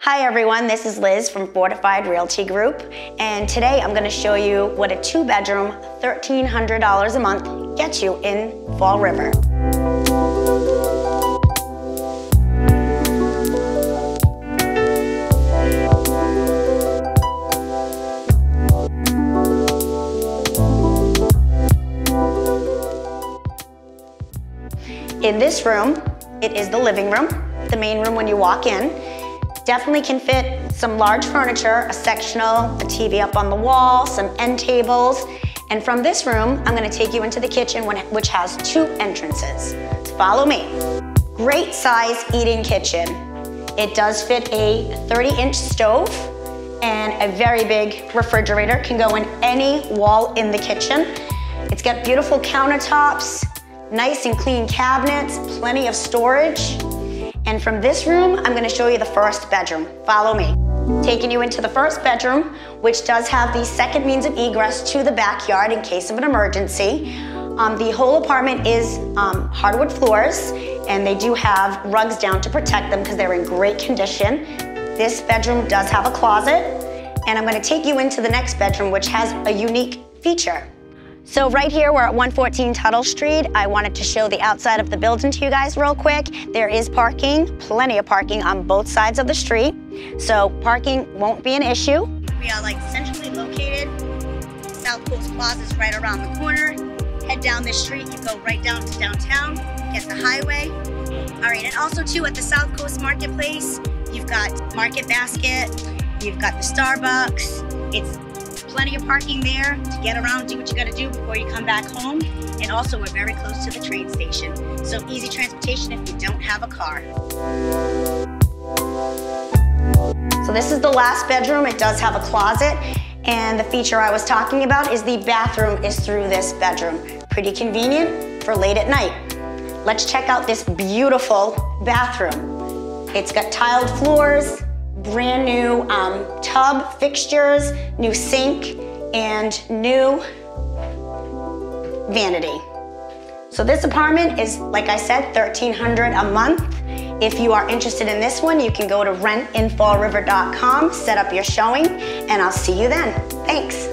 Hi everyone, this is Liz from Fortified Realty Group, and today I'm going to show you what a 2-bedroom, $1,300 a month gets you in Fall River. In this room, it is the living room, the main room when you walk in. Definitely can fit some large furniture, a sectional, a TV up on the wall, some end tables. And from this room, I'm gonna take you into the kitchen, which has 2 entrances. Follow me. Great size eating kitchen. It does fit a 30-inch stove and a very big refrigerator. Can go in any wall in the kitchen. It's got beautiful countertops, nice and clean cabinets, plenty of storage. And from this room, I'm gonna show you the first bedroom. Follow me. Taking you into the first bedroom, which does have the second means of egress to the backyard in case of an emergency. The whole apartment is hardwood floors, and they do have rugs down to protect them because they're in great condition. This bedroom does have a closet, and I'm gonna take you into the next bedroom, which has a unique feature. So right here, we're at 114 Tuttle Street. I wanted to show the outside of the building to you guys real quick. There is parking, plenty of parking on both sides of the street. So parking won't be an issue. We are like centrally located. South Coast Plaza is right around the corner. Head down this street, you go right down to downtown, get the highway. All right, and also too at the South Coast Marketplace, you've got Market Basket, you've got the Starbucks. It's plenty of parking there to get around, do what you gotta do before you come back home. And also we're very close to the train station. So easy transportation if you don't have a car. So this is the last bedroom. It does have a closet. And the feature I was talking about is the bathroom is through this bedroom. Pretty convenient for late at night. Let's check out this beautiful bathroom. It's got tiled floors, brand new tub fixtures, new sink, and new vanity. So this apartment is, like I said, $1,300 a month. If you are interested in this one, you can go to rentinfallriver.com, set up your showing, and I'll see you then. Thanks.